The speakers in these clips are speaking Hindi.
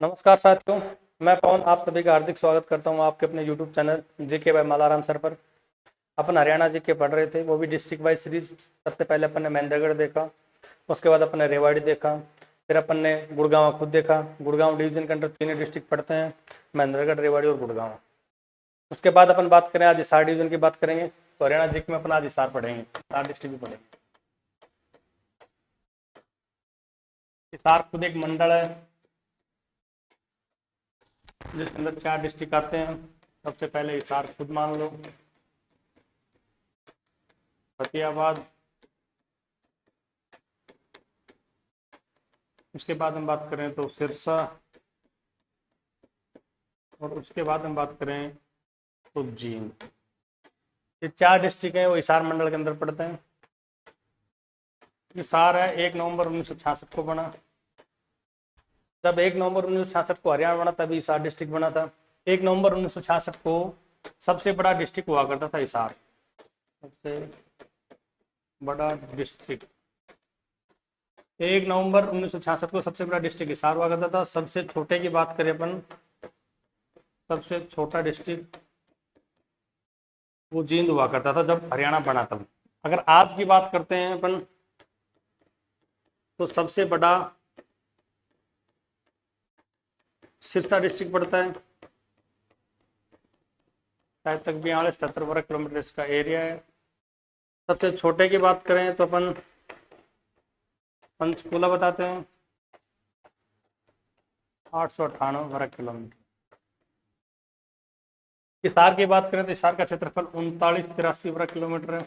नमस्कार साथियों, मैं पवन आप सभी का हार्दिक स्वागत करता हूं आपके अपने YouTube channel GK by Malaram sir पर। अपन हरियाणा जीके पढ़ रहे थे, वो भी डिस्ट्रिक्ट वाइज सीरीज। सबसे पहले अपन ने महेंद्रगढ़ देखा, उसके बाद अपन ने रेवाड़ी देखा, फिर अपन ने गुड़गांव खुद देखा। गुड़गांव डिवीजन के अंदर 3 डिस्ट्रिक्ट पड़ते हैं, महेंद्रगढ़, रेवाड़ी और गुड़गांव। उसके बाद अपन बात करें, आज हिसार डिवीजन की बात करेंगे। तो हरियाणा जीके में अपन आज हिसार पढ़ेंगे, हिसार डिस्ट्रिक्ट भी पढ़ेंगे। हिसार खुद एक मंडल है जिसके अंदर 4 डिस्ट्रिक्ट आते हैं। सबसे पहले हिसार खुद मान लो, फतेहाबाद, उसके बाद हम बात करें तो सिरसा, और उसके बाद हम बात करें तो जींद। ये 4 डिस्ट्रिक्ट हैं, वो हिसार मंडल के अंदर पड़ते हैं। हिसार है 1 नवंबर 1966 को बना। जब 1 नवंबर 1966 को हरियाणा बना तभी हिसार डिस्ट्रिक्ट बना था। 1 नवंबर 1966 को सबसे बड़ा डिस्ट्रिक्ट हुआ करता था हिसार, सबसे बड़ा डिस्ट्रिक्ट 1 नवंबर 1966 को सबसे बड़ा डिस्ट्रिक्ट हिसार हुआ करता था। सबसे छोटे की बात करें अपन, सबसे छोटा डिस्ट्रिक्ट वो जींद हुआ करता था जब हरियाणा बना तब। अगर आज की बात करते हैं अपन तो सबसे बड़ा सिरसा डिस्ट्रिक्ट पड़ता है, शायद तक 42-73 वर्ग किलोमीटर इसका एरिया है। सबसे छोटे की बात करें तो अपन पंचकूला बताते हैं, 898 वर्ग किलोमीटर। हिसार की बात करें तो हिसार का क्षेत्रफल 3983 वर्ग किलोमीटर है।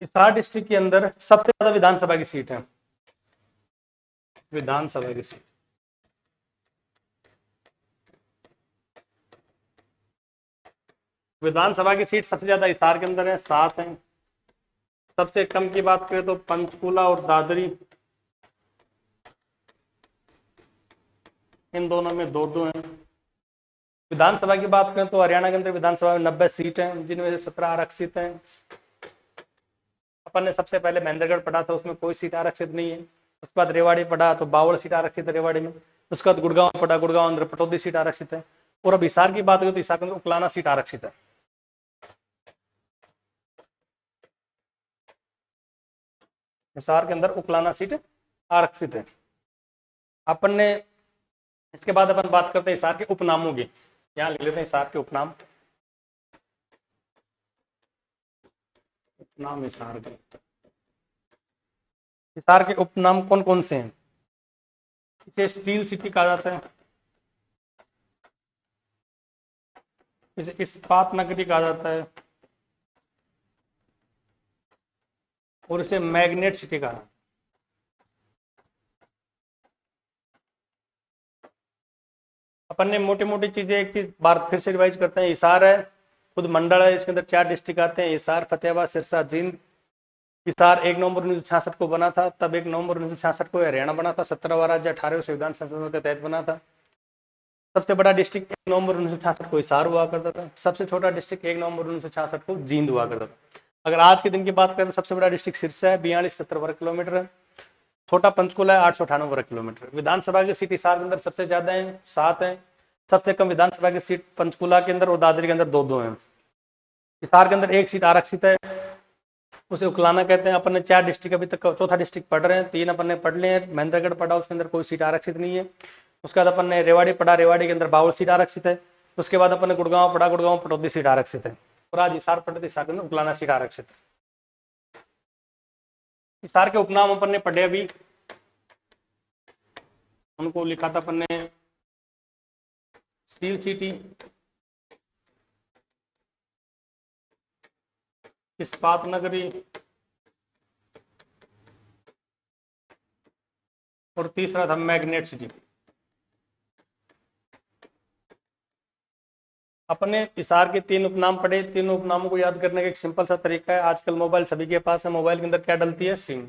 हिसार डिस्ट्रिक्ट के अंदर सबसे ज्यादा विधानसभा की सीट है, विधानसभा की सीट विधानसभा की सीट सबसे ज्यादा हिसार के अंदर है, 7 है। सबसे कम की बात करें तो पंचकूला और दादरी, इन दोनों में 2-2 हैं। विधानसभा की बात करें तो हरियाणा के अंदर विधानसभा में 90 सीट हैं, जिनमें से 17 आरक्षित हैं। अपन ने सबसे पहले महेंद्रगढ़ पढ़ा था, उसमें कोई सीट आरक्षित नहीं है। उसके बाद रेवाड़ी पढ़ा तो 52 सीट आरक्षित है रेवाड़ी में। उसके बाद गुड़गांव पढ़ा, गुड़गांव अंदर पटौदी सीट आरक्षित है। और अब हिसार की बात करें तो हिसार के अंदर उकलाना सीट आरक्षित है। हिसार के अंदर उकलाना सीट आरक्षित है। अपन ने इसके बाद अपन बात करते हैं हिसार के उपनामों की। यहाँ लिख लेते हैं हिसार के उपनाम। उपनाम हिसार के, हिसार के उपनाम कौन कौन से हैं? इसे स्टील सिटी कहा जाता है, इसे इस्पात नगरी कहा जाता है, और इसे मैग्नेट सिटी कहा जाता है। अपन ने मोटी मोटी चीजें एक चीज बार फिर से रिवाइज करते हैं। हिसार है खुद मंडल है, इसके अंदर 4 डिस्ट्रिक्ट आते हैं, हिसार, फतेहाबाद, सिरसा, जींद। हिसार 1 नवंबर 1966 को बना था, तब 1 नवंबर 1966 को हरियाणा बना था। 17वां राज्य 18वें संविधान संशोधन के तहत बना था। सबसे बड़ा डिस्ट्रिक्ट 1 नवंबर 1966 को हिसार हुआ करता था। सबसे छोटा डिस्ट्रिक्ट 1 नवंबर 1966 को जींद हुआ करता था। अगर आज के दिन की बात करें तो सबसे बड़ा डिस्ट्रिक्ट सिरसा है, 42-70 वर्ग किलोमीटर है। छोटा पंचकुला है, 898 वर्ग किलोमीटर। विधानसभा की सीट हिसार के अंदर सबसे ज्यादा है, 7 है। सबसे कम विधानसभा की सीट पंचकुला के अंदर और दादरी के अंदर 2-2 है। हिसार के अंदर 1 सीट आरक्षित है, उसे उकलाना कहते हैं। अपन ने 4 डिस्ट्रिक्ट अभी तक, चौथा डिस्ट्रिक्ट पढ़ रहे हैं, 3 अपन ने पढ़ लिए हैं। महेंद्रगढ़ पढ़ा, उसके अंदर कोई सीट आरक्षित नहीं है। उसके बाद अपन ने रेवाड़ी पढ़ा, रेवाड़ी के अंदर 52 सीट आरक्षित है। उसके बाद अपन ने गुड़गांव पढ़ा, गुड़गांव पटौदी सीट आरक्षित है। और आज हिसार पढ़े तो हिसार के अंदर उकलाना सीट आरक्षित है। हिसार के उपनाम अपन ने पढ़े, अभी उनको लिखा था अपन ने, स्टील सिटी, इस्पात नगरी, और तीसरा था मैग्नेट सिटी। अपने हिसार के 3 उपनाम पढ़े। 3 उपनामों को याद करने का एक सिंपल सा तरीका है। आजकल मोबाइल सभी के पास है, मोबाइल के अंदर क्या डलती है? सिम।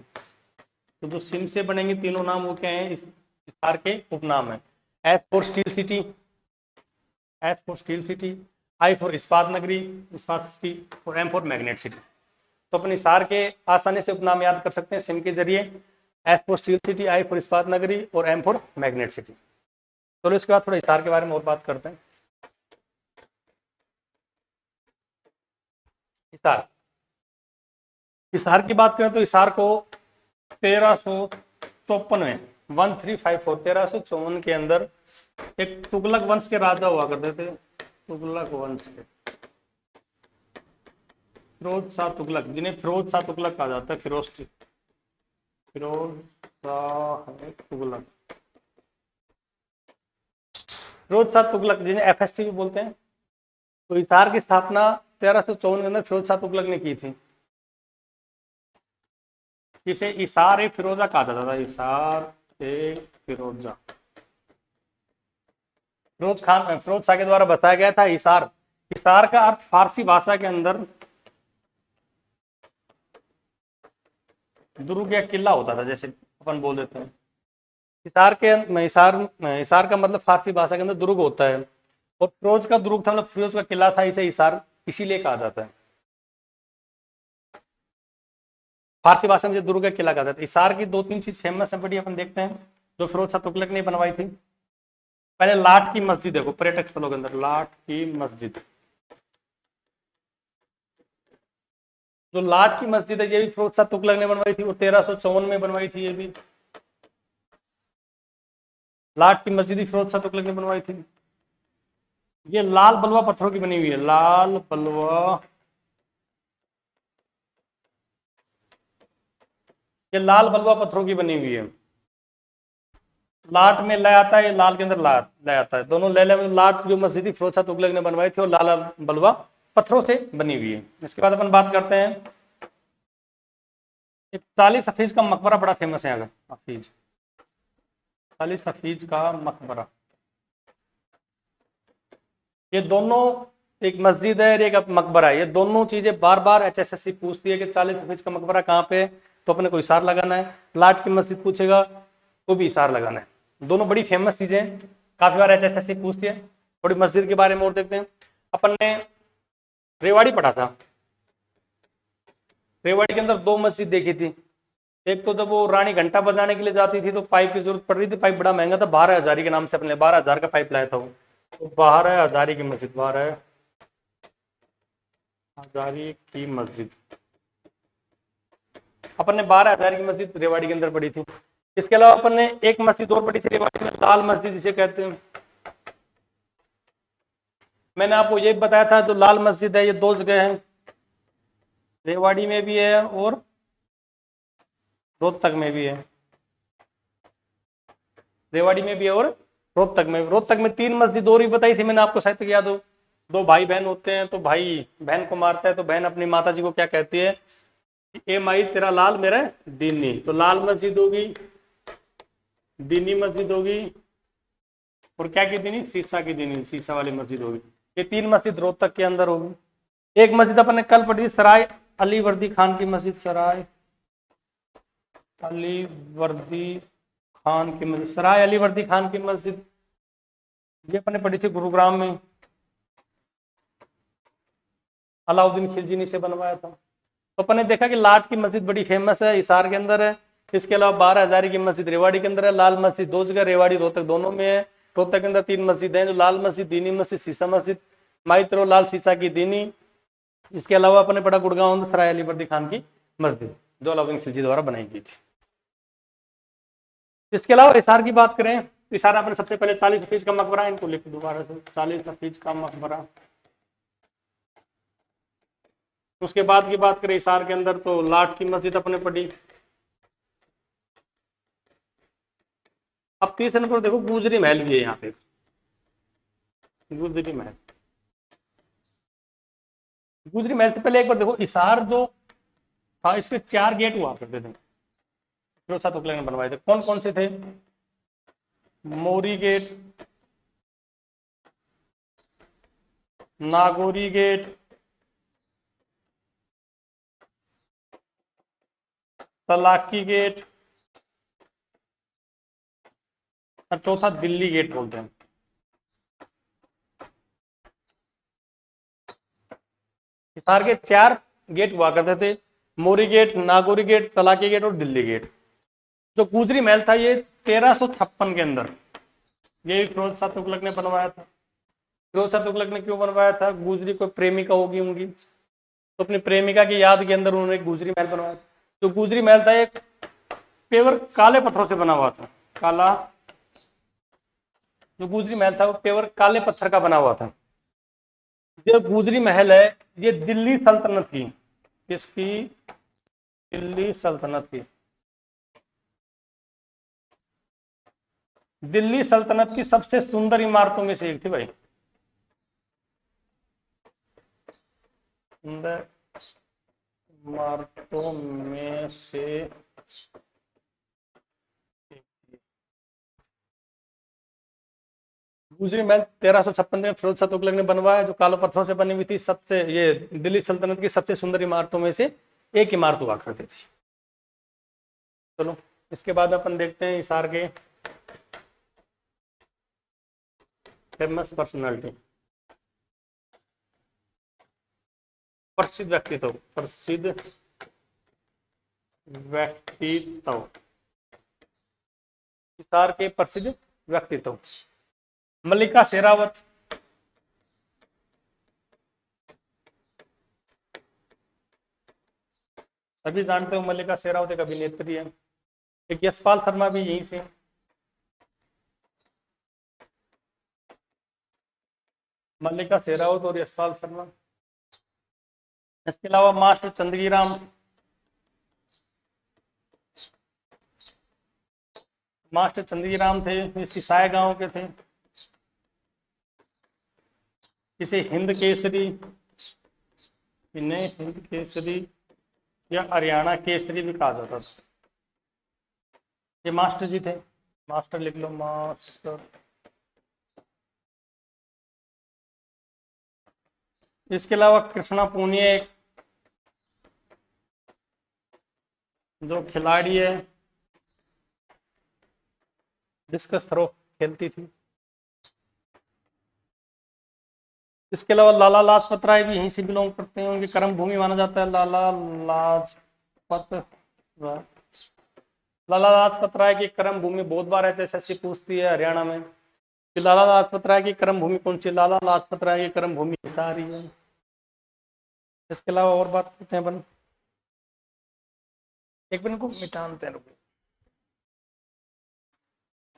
तो जो सिम से बनेंगे तीनों नाम वो क्या है? इस हिसार के उपनाम है। S for steel city, S for steel city, I for इस्पात नगरी, इस्पात सिटी, और एम फॉर मैग्नेट सिटी। तो अपने हिसार के आसानी से उपनाम याद कर सकते हैं सिम के जरिए। S for steel city, I for इस्पात नगरी और एम फॉर मैग्नेट सिटी। चलो इसके बाद थोड़ा हिसार के बारे में और बात करते हैं। हिसार, हिसार की बात करें तो हिसार को 1354 में 1354 1354 के अंदर एक तुगलक वंश के राजा हुआ करते थे। तुगलक वंश के फिरोज शाह तुगलक, जिन्हें फिरोज शाह तुगलक कहा जाता है, फिरोज शाह तुगलक, फिरोज शाह तुगलक जिन्हें एफएसटी भी बोलते हैं। तो हिसार की स्थापना 1354 के अंदर फिरोज शाह तुगलक ने की थी। इसे इसार ए फिरोजा कहा जाता था, इसार ए फिरोजा। फिरोज शाह के द्वारा बताया गया था इसार। इसार का अर्थ फारसी भाषा के अंदर दुर्ग या किला होता था, जैसे अपन बोल देते हैं। इसार का मतलब फारसी भाषा के अंदर दुर्ग होता है, और फिरोज का दुर्ग था, मतलब फिरोज का किला था, इसे इसार इसीलिए कहा जाता है। फारसी भाषा में जो दुर्ग का किला कहा जाता है। इसार की 2-3 चीज फेमस है बड़ी, अपन देखते हैं, जो फिरोज शाह तुगलक ने बनवाई थी। पहले लाट की मस्जिद, देखो पर्यटक स्थलों के अंदर लाट की मस्जिद, जो लाट की मस्जिद है ये भी फिरोज शाह तुगलक ने बनवाई थी, और 1354 में बनवाई थी। ये भी लाट की मस्जिद फिरोज शाह तुगलक ने बनवाई थी। ये लाल बलुआ पत्थरों की बनी हुई है, लाल बलुआ, ये लाल बलुआ पत्थरों की बनी हुई है। लाट में लय आता है, ये लाल के अंदर लय आता है, दोनों लय में लाट जो मस्जिद फिरोज शाह तुगलक ने बनवाई थी, और लाल बलुआ पत्थरों से बनी हुई है। इसके बाद अपन बात करते हैं, 40 हफीज का मकबरा बड़ा फेमस है अगर, हफीज 40 हफीज का मकबरा, ये दोनों, एक मस्जिद है और एक मकबरा है, ये दोनों चीजें बार बार एचएसएससी पूछती है कि 40 हफीज का मकबरा कहाँ पे है, तो अपने को इशार लगाना है। लाट की मस्जिद पूछेगा तो भी इशार लगाना है। दोनों बड़ी फेमस चीजें, काफी बार एचएसएससी पूछती है। थोड़ी मस्जिद के बारे में और देखते हैं। अपन ने रेवाड़ी पढ़ा था, रेवाड़ी के अंदर 2 मस्जिद देखी थी। एक तो जब वो रानी घंटा बजाने के लिए जाती थी तो पाइप की जरूरत पड़ रही थी, पाइप बड़ा महंगा था, 12,000 के नाम से अपने 12,000 का पाइप लाया था वो, तो 12,000 की मस्जिद, 12,000 की मस्जिद, अपन ने 12,000 की मस्जिद रेवाड़ी के अंदर पड़ी थी। इसके अलावा अपन ने एक मस्जिद और पड़ी थी रेवाड़ी में, लाल मस्जिद जिसे कहते हैं। मैंने आपको ये बताया था, जो लाल मस्जिद है ये 2 जगह है, रेवाड़ी में भी है और रोहतक में भी है। रेवाड़ी में भी है और रोहतक में। रोहतक में 3 मस्जिद और ही बताई थी मैंने आपको, शायद तक याद हो। 2 भाई बहन होते हैं, तो भाई बहन को मारता है, तो बहन अपनी माता जी को क्या कहती है, ए माई तेरा लाल मेरा दीनी। तो लाल मस्जिद होगी, दीनी मस्जिद होगी, और क्या की दीनी, शीशा की दीनी, शीशा वाली मस्जिद होगी। ये 3 मस्जिद रोहतक के अंदर होगी। एक मस्जिद अपन ने कल पढ़ी, सराय अली वर्दी खान की मस्जिद, सराय अली वर्दी खान की मस्जिद, सराय अली वर्दी खान की मस्जिद, ये अपन ने पढ़ी थी गुरुग्राम में, अलाउद्दीन खिलजी ने से बनवाया था। तो अपन ने देखा कि लाट की मस्जिद बड़ी फेमस है, हिसार के अंदर है। इसके अलावा 12,000 की मस्जिद रेवाड़ी के अंदर है। लाल मस्जिद 2 जगह, रेवाड़ी रोहतक दोनों में है। रोहतक के अंदर 3 मस्जिद है, जो लाल मस्जिद, दीनी मस्जिद, शीशा मस्जिद, माई तेरो लाल शीशा की दीनी। इसके अलावा अपने पढ़ा गुड़गांव में सराय अली वर्दी खान की मस्जिद, जो अलाउद्दीन खिलजी द्वारा बनाई गई थी। इसके अलावा हिसार की बात करें तो हिसार आपने सबसे पहले 40 हफीज का मकबरा, इनको लिख दोबारा से, 40 हफीज का मकबरा। उसके बाद की बात करें हिसार के अंदर तो लाट की मस्जिद अपने पढ़ी। अब तीसरे नंबर देखो गुजरी महल भी है यहाँ पे, गुजरी महल। गुजरी महल से पहले एक बार देखो, हिसार जो था इस पे 4 गेट हुआ करते थे, फिरोज शाह तुगलक ने बनवाए थे। कौन कौन से थे, Mori gate, Nagauri gate, Talaki gate, और चौथा दिल्ली गेट बोलते हैं। हिसार के 4 गेट हुआ करते थे, Mori gate, Nagauri gate, Talaki gate और दिल्ली गेट। जो गुजरी महल था ये 1356 के अंदर ये फिरोज शाह तुगलक ने बनवाया था। फिरोज शाह तुगलक ने क्यों बनवाया था? गुजरी कोई प्रेमिका होगी उनकी, तो अपनी प्रेमिका की याद के अंदर उन्होंने गुजरी महल बनवाया। जो गुजरी महल था एक पेवर काले पत्थरों से बना हुआ था। काला, जो गुजरी महल था वो पेवर काले पत्थर का बना हुआ था। जो गुजरी महल है ये दिल्ली सल्तनत की, किसकी? दिल्ली सल्तनत की, दिल्ली सल्तनत की सबसे सुंदर इमारतों में से एक थी भाई। सुंदर इमारतों में से गुजरी महल 1356 में फिरोज शाह तुगलक ने बनवाया, जो काले पत्थरों से बनी हुई थी। सबसे ये दिल्ली सल्तनत की सबसे सुंदर इमारतों में से एक इमारत हुआ करती थी। चलो इसके बाद अपन देखते हैं हिसार के फेमस पर्सनालिटी, प्रसिद्ध व्यक्तित्व। प्रसिद्ध व्यक्तित्व, हिसार के प्रसिद्ध व्यक्तित्व। मल्लिका शेरावत, सभी जानते हो मल्लिका शेरावत एक अभिनेत्री है। एक यशपाल शर्मा भी यहीं से। मल्लिका शेरावत और यशपाल शर्मा। इसके अलावा मास्टर चंदगीराम, मास्टर चंदगीराम थे, ये सिसाई गांव के थे। इसे हिंद केसरी, इन्हें हिंद केसरी या हरियाणा केसरी भी कहा जाता था। ये मास्टर जी थे, मास्टर लिख लो, मास्टर। इसके अलावा कृष्णा पूनिया एक जो खिलाड़ी है, डिस्कस थ्रो खेलती थी। इसके अलावा लाला लाजपत राय भी यहीं से बिलोंग करते हैं, उनकी कर्म भूमि माना जाता है लाला लाजपत राय। लाला लाजपत राय की कर्म भूमि बहुत बार एसएससी पूछती है हरियाणा में कि लाला लाजपत राय की कर्म भूमि कौन सी? लाला लाजपत राय की कर्म भूमि हिसार ही है। इसके अलावा और बात करते हैं अपन, एक मिनट को मिटानते हैं,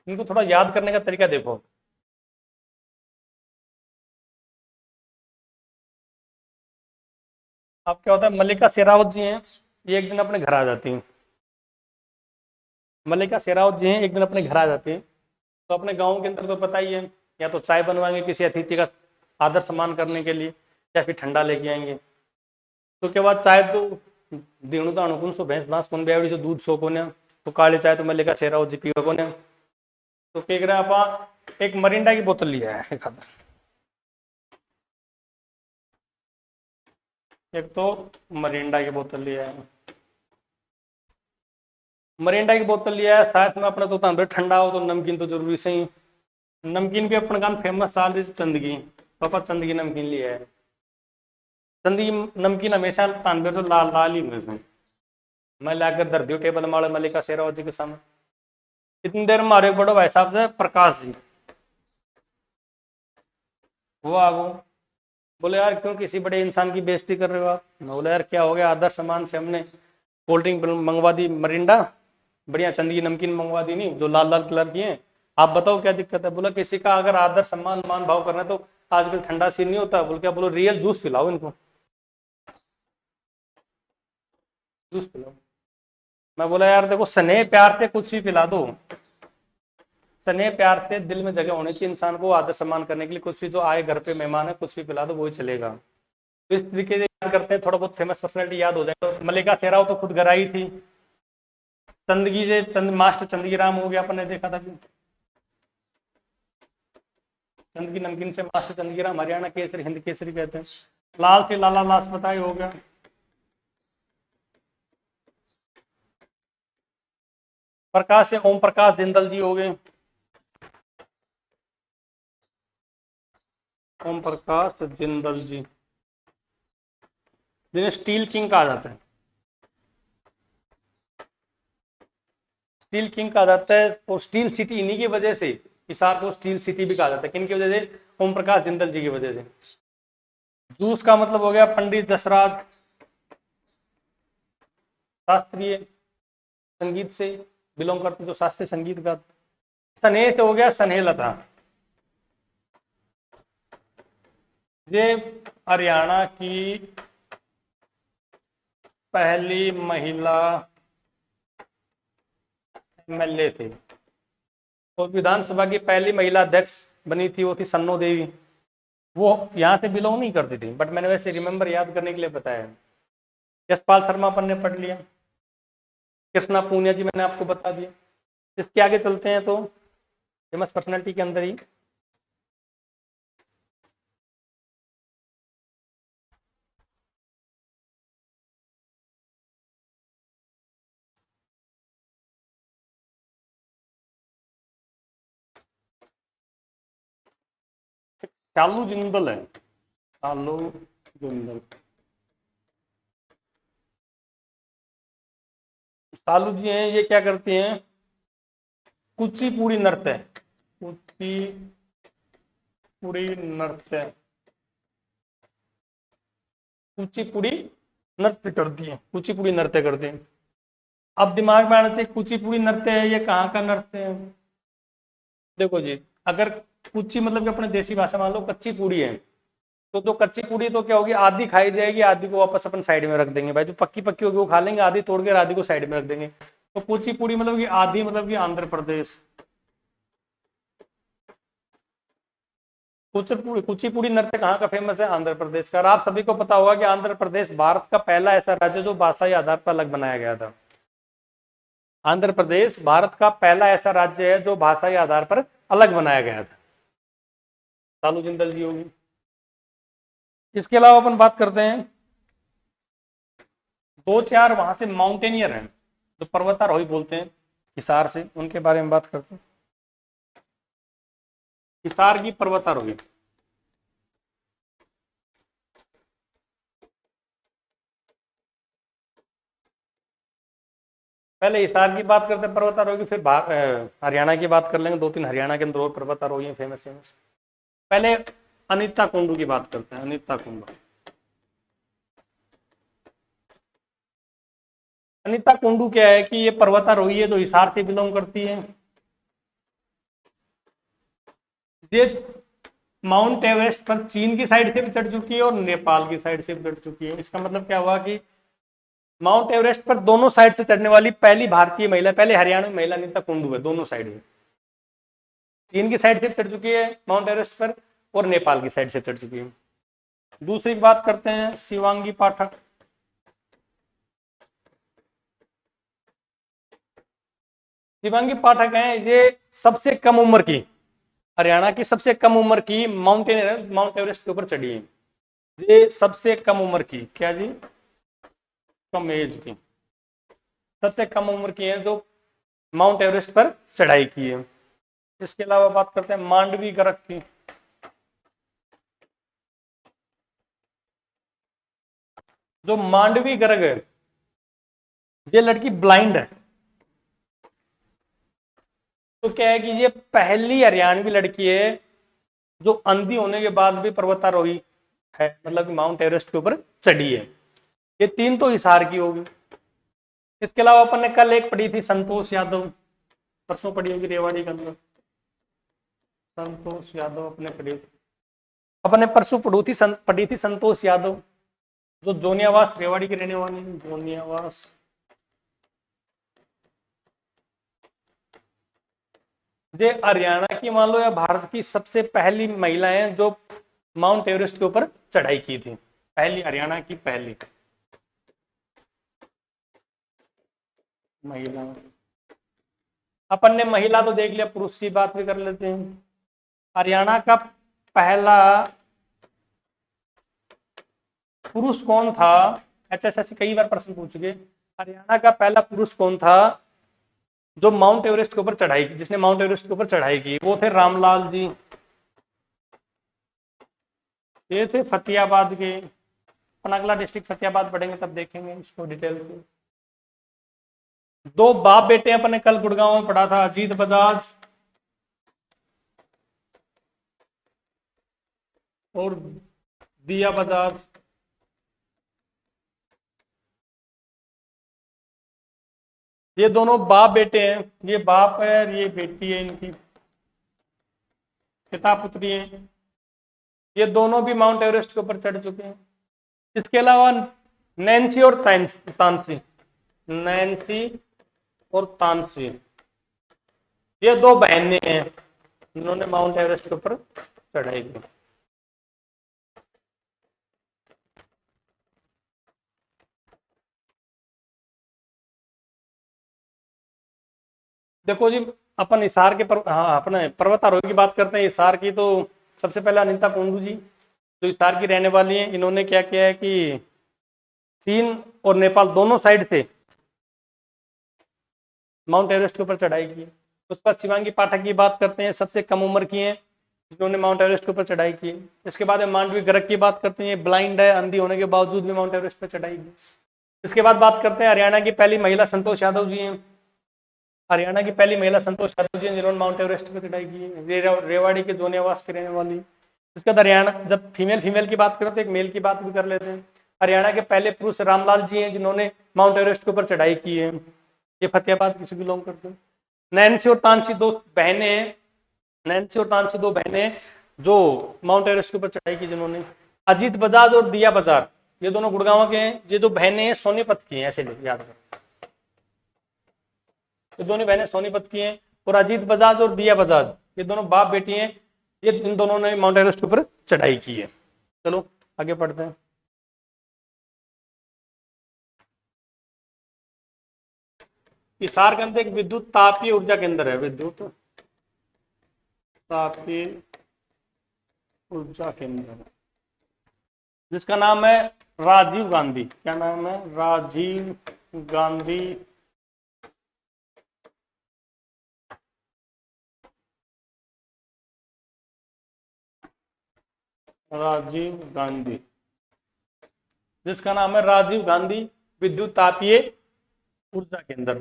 इनको थोड़ा याद करने का तरीका देखो। अब क्या होता है, मल्लिका शेरावत जी हैं, ये एक दिन अपने घर आ जाती हैं। मल्लिका शेरावत जी हैं, एक दिन अपने घर आ जाती हैं। तो अपने गांव के अंदर तो पता ही है, या तो चाय बनवाएंगे किसी अतिथि का आदर सम्मान करने के लिए, या फिर ठंडा लेके आएंगे। तो के बाद चाय तो दीणु दाणु कुन सो भैंस भांस कुन बेवड़ी जो दूध सो कोने, तो काली चाय तो मल्लिका शेरावत जी पीवा कोने। तो क्या करा आप, एक मरिंडा की बोतल लिया है एक हाथ, एक तो मरिंडा की बोतल लिया है, मरिंडा की बोतल लिया है। साथ में अपना तो ठंडा हो तो नमकीन तो जरूरी से ही। नमकीन भी अपने काम फेमस साल चंदगी, पापा चंदगी नमकीन लिया है। चंदगी नमकीन हमेशा तानबेर तो लाल लाल ही में मैं लाकर धर दियो टेबल माड़े मल्लिका शेरावत जी के सामने। इतनी देर में हमारे बड़ो भाई साहब से प्रकाश जी वो आगो, बोले यार क्यों किसी बड़े इंसान की बेइज्जती कर रहे हो आप? मैं बोला यार क्या हो गया, आदर सम्मान से हमने कोल्ड ड्रिंक मंगवा दी, मरिंडा बढ़िया चंदगी नमकीन मंगवा दी, नहीं जो लाल लाल कलर की है। आप बताओ क्या दिक्कत है? बोला किसी का अगर आदर सम्मान मान भाव करना है तो आजकल ठंडा सीन नहीं होता। बोल क्या, बोलो रियल जूस पिलाओ इनको, जूस पिलाओ। मैं बोला यार देखो स्नेह प्यार से कुछ भी पिला दो, स्नेह प्यार से दिल में जगह होनी चाहिए इंसान को आदर सम्मान करने के लिए। कुछ भी जो आए घर पे मेहमान है कुछ भी पिला दो वही चलेगा। तो इस तरीके से याद करते हैं, थोड़ा बहुत फेमस पर्सनैलिटी याद हो जाए। तो मल्लिका शेरावत तो खुद घर आई थी। चंदगी जे मास्टर चंदगीराम हो गया, अपन ने देखा था चंदगी नमकीन से मास्टर चंदगीराम, हरियाणा केसरी हिंद केसरी कहते हैं। लाल से लाला लाजपत राय हो गया। प्रकाश से ओम प्रकाश जिंदल जी हो गए, ओम प्रकाश जिंदल जी जिन्हें स्टील किंग कहा जाता है। स्टील किंग कहा जाता है, और स्टील सिटी इन्हीं की वजह से हिसार को स्टील सिटी भी कहा जाता है। किन की वजह से? ओम प्रकाश जिंदल जी की वजह से। जूस का मतलब हो गया पंडित जसराज, शास्त्रीय संगीत से बिलोंग करते, जो शास्त्रीय संगीत गाते। स्नेह से हो गया स्नेहलता, ये हरियाणा की पहली महिला एमएलए थी। तो विधानसभा की पहली महिला अध्यक्ष बनी थी, वो थी सन्नो देवी। वो यहाँ से बिलोंग नहीं करती थी, बट मैंने वैसे रिमेंबर याद करने के लिए बताया। यशपाल शर्मा अपन ने पढ़ लिया, कृष्णा पूनिया जी मैंने आपको बता दिया। इसके आगे चलते हैं तो फेमस पर्सनालिटी के अंदर ही शालू जिंदल है। शालू जिंदल, शालू जी हैं, ये क्या करती हैं? कुचिपुड़ी नृत्य, कुचिपुड़ी नृत्य, कुचिपुड़ी नृत्य करती है, कुचिपुड़ी नृत्य करती है। अब दिमाग में आना चाहिए कुचिपुड़ी नृत्य है, ये कहाँ का नृत्य है? देखो जी, अगर कुची मतलब कि अपने देसी भाषा मान लो कच्ची पूड़ी है, तो जो कच्ची पूड़ी तो क्या होगी, आधी खाई जाएगी, आधी को वापस अपन साइड में रख देंगे। भाई जो पक्की पक्की होगी वो खा लेंगे, आधी तोड़ के आधी को साइड में रख देंगे। तो कुचिपुड़ी मतलब कि आधी, मतलब कि आंध्र प्रदेश। कुचिपुड़ी नृत्य कहाँ का फेमस है? आंध्र प्रदेश का। और आप सभी को पता होगा कि आंध्र प्रदेश भारत का पहला ऐसा राज्य जो भाषाई आधार पर अलग बनाया गया था। आंध्र प्रदेश भारत का पहला ऐसा राज्य है जो भाषाई आधार पर अलग बनाया गया था। सालू जिंदल जी होगी। इसके अलावा अपन बात करते हैं, दो चार वहां से माउंटेनियर हैं जो पर्वतारोही बोलते हैं हिसार से, उनके बारे में बात करते हैं। हिसार की पर्वतारोही, पहले हिसार की बात करते हैं पर्वतारोही की, फिर हरियाणा की बात कर लेंगे। दो तीन हरियाणा के अंदर और पर्वतारोही हैं फेमस फेमस। पहले अनीता कुंडू की बात करते हैं। अनीता कुंडू, अनीता कुंडू क्या है कि ये पर्वतारोही है जो हिसार से बिलोंग करती है। ये माउंट एवरेस्ट पर चीन की साइड से भी चढ़ चुकी है और नेपाल की साइड से भी चढ़ चुकी है। इसका मतलब क्या हुआ कि माउंट एवरेस्ट पर दोनों साइड से चढ़ने वाली पहली भारतीय महिला, पहले हरियाणा महिला अनीता कुंडू है। दोनों साइड से, चीन की साइड से चढ़ चुकी है माउंट एवरेस्ट पर, और नेपाल की साइड से चढ़ चुकी है। दूसरी बात करते हैं शिवांगी पाठक। शिवांगी पाठक हैं, ये सबसे कम उम्र की, हरियाणा की सबसे कम उम्र की माउंट एवरेस्ट के ऊपर चढ़ी है। ये सबसे कम उम्र की, क्या जी, कम एज की, सबसे कम उम्र की है जो माउंट एवरेस्ट पर चढ़ाई की है। इसके अलावा बात करते हैं मांडवी गर्ग की। जो मांडवी गर्ग है, ये लड़की ब्लाइंड है। तो क्या है कि ये पहली हरियाणवी लड़की है जो अंधी होने के बाद भी पर्वतारोही है, मतलब कि माउंट एवरेस्ट के ऊपर चढ़ी है। ये तीन तो हिसार की होगी। इसके अलावा अपन ने कल एक पढ़ी थी संतोष यादव, परसों पढ़ी होगी रेवाड़ी के अंदर। संतोष यादव अपने पढ़ी, अपने परसों पढ़ी थी संतोष यादव, जो जोनियावास रेवाड़ी के रहने वाले हैं। जोनियावास, ये हरियाणा की मान लो या भारत की सबसे पहली महिला हैं जो माउंट एवरेस्ट के ऊपर चढ़ाई की थी। पहली, हरियाणा की पहली महिला। अपन ने महिला तो देख लिया, पुरुष की बात भी कर लेते हैं। हरियाणा का पहला पुरुष कौन था? एचएसएससी कई बार प्रश्न पूछ चुके। हरियाणा का पहला पुरुष कौन था जो माउंट एवरेस्ट के ऊपर चढ़ाई की, जिसने माउंट एवरेस्ट के ऊपर चढ़ाई की? वो थे रामलाल जी। ये थे फतेहाबाद के। अपन अगला डिस्ट्रिक्ट फतेहाबाद पढ़ेंगे तब देखेंगे इसको डिटेल से। दो बाप बेटे अपने कल गुड़गांव में पढ़ा था, अजीत बजाज और दिया बजाज। ये दोनों बाप बेटे हैं, ये बाप है और ये बेटी है, इनकी पिता पुत्री है। ये दोनों भी माउंट एवरेस्ट के ऊपर चढ़ चुके हैं। इसके अलावा नैन्सी और तानसी, नैन्सी और तानसी, ये दो बहनें हैं, इन्होंने माउंट एवरेस्ट के ऊपर चढ़ाई की। देखो जी, अपन हिसार के हाँ अपने पर्वतारोही की बात करते हैं हिसार की, तो सबसे पहले अनिता कुंडू जी जो हिसार की रहने वाली हैं, इन्होंने क्या किया है कि चीन और नेपाल दोनों साइड से माउंट एवरेस्ट के ऊपर चढ़ाई की। उसके बाद शिवांगी पाठक की बात करते हैं, सबसे कम उम्र की हैं जिन्होंने माउंट एवरेस्ट के ऊपर चढ़ाई की। इसके बाद मांडवी गर्ग की बात करते हैं, ब्लाइंड है, अंधी होने के बावजूद भी माउंट एवरेस्ट पर चढ़ाई की। इसके बाद बात करते हैं हरियाणा की पहली महिला संतोष यादव जी हैं, हरियाणा की पहली महिला संतोष यादव जी हैं जिन्होंने माउंट एवरेस्ट पर चढ़ाई की है, रेवाड़ी के जोनियावास के रहने वाली। इसके बाद हरियाणा, जब फीमेल की बात करें तो एक मेल की बात भी कर लेते हैं। हरियाणा के पहले पुरुष रामलाल जी हैं जिन्होंने माउंट एवरेस्ट के ऊपर चढ़ाई की है, ये फतेहाबाद की से बिलोंग करते हैं। नैन्सी और तानसी दो बहनें हैं, नैन्सी और तानसी दो बहनें हैं जो माउंट एवरेस्ट के ऊपर चढ़ाई की जिन्होंने। अजीत बजाज और दिया बजाज ये दोनों गुड़गांव के हैं, ये जो बहनें हैं सोनीपत की हैं, ऐसे याद करो, ये दोनों बहनें सोनीपत की हैं। और अजीत बजाज और दिया बजाज ये दोनों बाप बेटी हैं, ये इन दोनों ने माउंट एवरेस्ट के ऊपर चढ़ाई की है। चलो आगे पढ़ते हैं। हिसार के अंदर एक विद्युत तापीय ऊर्जा केंद्र है, विद्युत तापीय ऊर्जा केंद्र, जिसका नाम है राजीव गांधी। क्या नाम है? राजीव गांधी राजीव गांधी, जिसका नाम है राजीव गांधी विद्युत तापीय ऊर्जा केंद्र।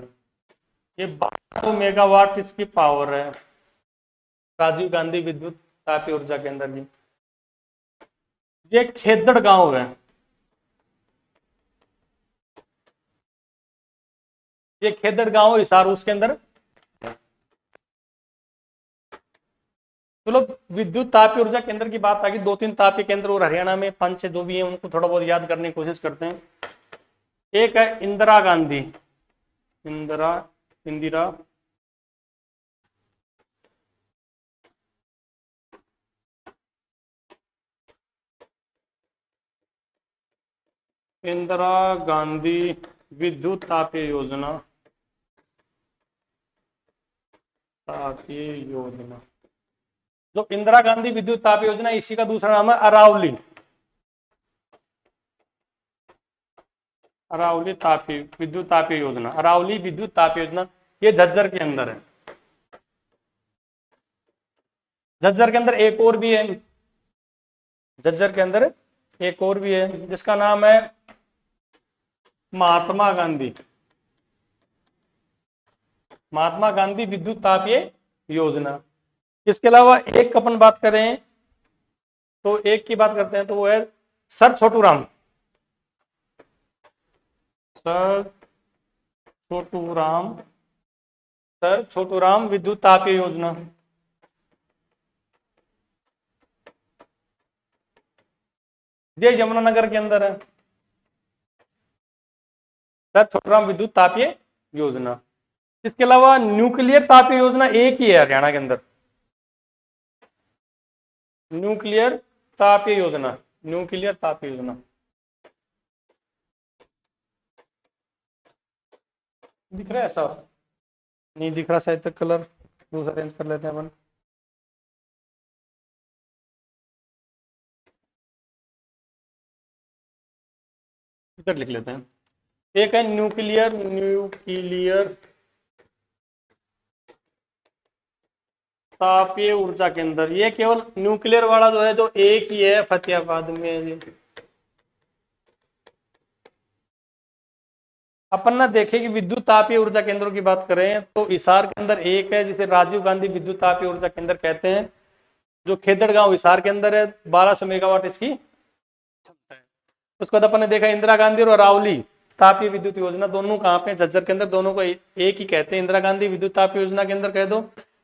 ये 1200 मेगावाट इसकी पावर है, राजीव गांधी विद्युत तापीय ऊर्जा केंद्र जी। ये खेदड़ गांव है, ये खेदड़ गांव हिसार उसके अंदर। चलो विद्युत तापीय ऊर्जा केंद्र की बात आ गई, 2-3 तापीय केंद्र और हरियाणा में 5-6 जो भी हैं उनको थोड़ा बहुत याद करने की कोशिश करते हैं। एक है इंदिरा गांधी, इंदिरा इंदिरा इंदिरा गांधी विद्युत तापीय योजना, तापीय योजना। जो इंदिरा गांधी विद्युत तापीय योजना, इसी का दूसरा नाम है अरावली, अरावली तापीय विद्युत तापीय योजना, अरावली विद्युत तापीय योजना। ये झज्जर के अंदर है। झज्जर के अंदर एक और भी है, झज्जर के अंदर एक और भी है जिसका नाम है महात्मा गांधी, महात्मा गांधी विद्युत तापीय योजना। इसके अलावा एक अपन बात करें तो एक की बात करते हैं तो वो है sir Chhotu Ram, sir Chhotu Ram, sir Chhotu Ram विद्युत तापीय योजना। ये यमुनानगर के अंदर है, सर छोटू राम विद्युत तापीय योजना। इसके अलावा न्यूक्लियर तापीय योजना एक ही है हरियाणा के अंदर, न्यूक्लियर तापीय योजना, न्यूक्लियर तापीय योजना। दिख रहा है ऐसा? नहीं दिख रहा शायद, तक कलर दूसरा अरेंज कर लेते हैं अपन। इधर लिख लेते हैं। एक है न्यूक्लियर, न्यूक्लियर तापीय ऊर्जा केंद्र। ये केवल न्यूक्लियर वाला जो है जो एक ही है फतेहाबाद में। अपन ना देखें कि विद्युत तापीय ऊर्जा केंद्रों की बात करें तो हिसार के अंदर एक है जिसे राजीव गांधी विद्युत तापीय ऊर्जा केंद्र कहते हैं, जो खेदड़गांव हिसार के अंदर है। 1200 मेगावाट इसकी क्षमता है। उसके बाद अपन ने देखा इंदिरा गांधी और अरावली तापीय विद्युत योजना, दोनों कहाँ पे, झज्जर के अंदर। दोनों को एक ही कहते हैं, इंदिरा गांधी विद्युत तापीय योजना के अंदर कह दो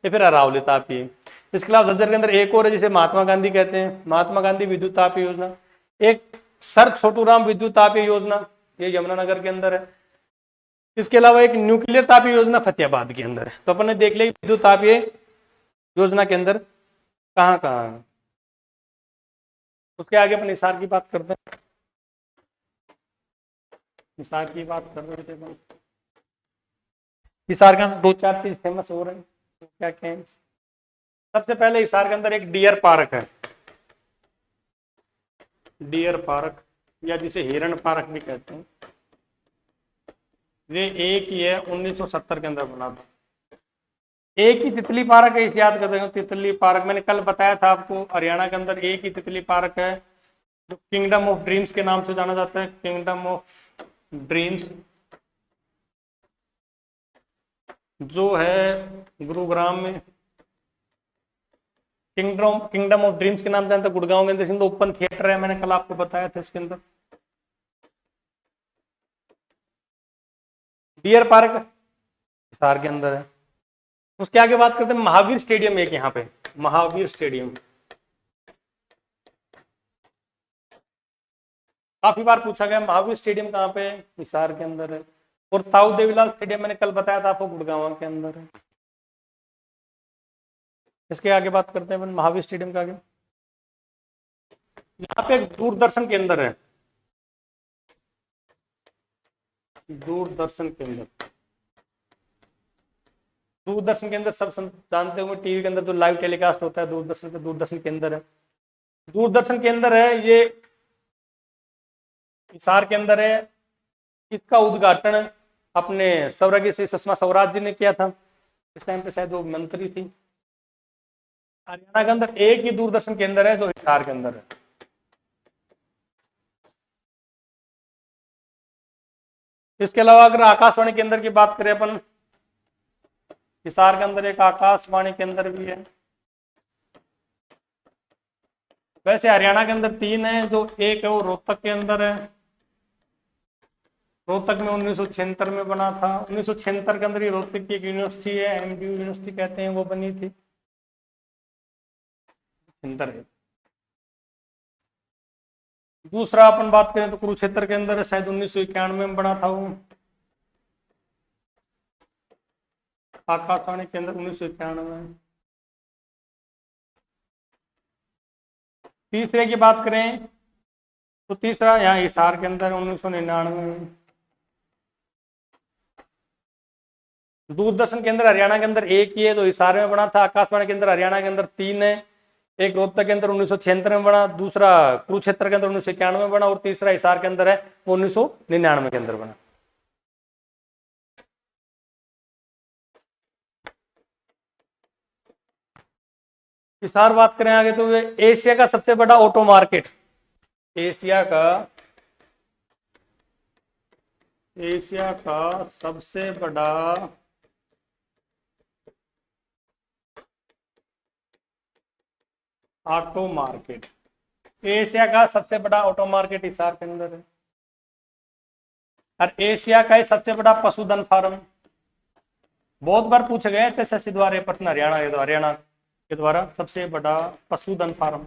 या फिर अरावली तापीय। इसके अलावा झज्जर के अंदर एक और है जिसे महात्मा गांधी कहते हैं, महात्मा गांधी विद्युत तापीय योजना। एक सर छोटूराम विद्युत तापीय योजना, ये यमुनानगर के अंदर है। इसके अलावा एक न्यूक्लियर तापीय योजना फतेहाबाद के अंदर है। तो अपन ने देख लिया विद्युत तापीय योजना के अंदर कहाँ कहाँ है। उसके आगे अपन हिसार की बात करते हैं। हिसार की बात कर रहे थे अपन। हिसार के अंदर 2-4 चीज फेमस हो रहे हैं, तो क्या क्या है। सबसे पहले हिसार के अंदर एक डियर पार्क है, डियर पार्क या जिसे हिरण पार्क भी कहते हैं। ये एक ही है, 1970 के अंदर बना था। एक ही तितली पार्क है, इसे याद कर देंगे। तितली पार्क मैंने कल बताया था आपको, हरियाणा के अंदर एक ही तितली पार्क है जो किंगडम ऑफ ड्रीम्स के नाम से जाना जाता है। किंगडम ऑफ ड्रीम्स जो है गुरुग्राम में, किंगडम ऑफ ड्रीम्स के नाम से जानते हैं। गुड़गांव के अंदर ओपन थिएटर है, मैंने कल आपको बताया था इसके अंदर। डियर पार्क हिसार के अंदर है। उसके आगे बात करते हैं महावीर स्टेडियम, एक यहाँ पे महावीर स्टेडियम काफी बार पूछा गया। महावीर स्टेडियम कहाँ पे है? हिसार के अंदर है। और ताऊ देवीलाल स्टेडियम मैंने कल बताया था आपको, गुड़गांव के अंदर है। इसके आगे बात करते हैं महावीर स्टेडियम के आगे। यहाँ पे एक दूरदर्शन केंद्र है, दूरदर्शन केंद्र। दूरदर्शन के अंदर सब जानते होंगे, टीवी के अंदर जो लाइव टेलीकास्ट होता है दूरदर्शन का, दूरदर्शन केंद्र है। दूरदर्शन केंद्र है ये हिसार के अंदर है। इसका उद्घाटन अपने स्वर्गीय श्री सुषमा स्वराज जी ने किया था। इस टाइम पे शायद वो मंत्री थी। हरियाणा के अंदर एक ही दूरदर्शन केंद्र है जो हिसार के अंदर है। इसके अलावा अगर आकाशवाणी केंद्र की बात करें अपन, हिसार के अंदर एक आकाशवाणी केंद्र भी है। वैसे हरियाणा के अंदर 3 है, जो एक है वो रोहतक के अंदर है। रोहतक में 1976 में बना था। 1976 के अंदर ये रोहतक की एक यूनिवर्सिटी है, एमडीयू यूनिवर्सिटी कहते हैं, वो बनी थी। अंदर है। दूसरा अपन बात करें तो कुरुक्षेत्र के अंदर है, शायद 1991 में बना था वो आकाशवाणी केंद्र, 1991 में। तीसरे की बात करें तो तीसरा यहाँ हिसार के अंदर 1999 में। दूरदर्शन केंद्र हरियाणा के अंदर एक ही है जो हिसार में बना था। आकाशवाणी केंद्र हरियाणा के अंदर 3 है, एक रोहतक के अंदर 1976 में बना, दूसरा कुरुक्षेत्र के अंदर 1991 में बना और तीसरा हिसार के अंदर है वो 1999 के अंदर बना। हिसार बात करें आगे तो एशिया का सबसे बड़ा ऑटो मार्केट, एशिया का सबसे बड़ा ऑटो मार्केट, एशिया का सबसे बड़ा ऑटो मार्केट हिसार के अंदर है। और एशिया का ही सबसे बड़ा पशुधन फार्म, बहुत बार पूछे गए एसएससी द्वारा प्रश्न, हरियाणा के द्वारा सबसे बड़ा पशुधन फार्म,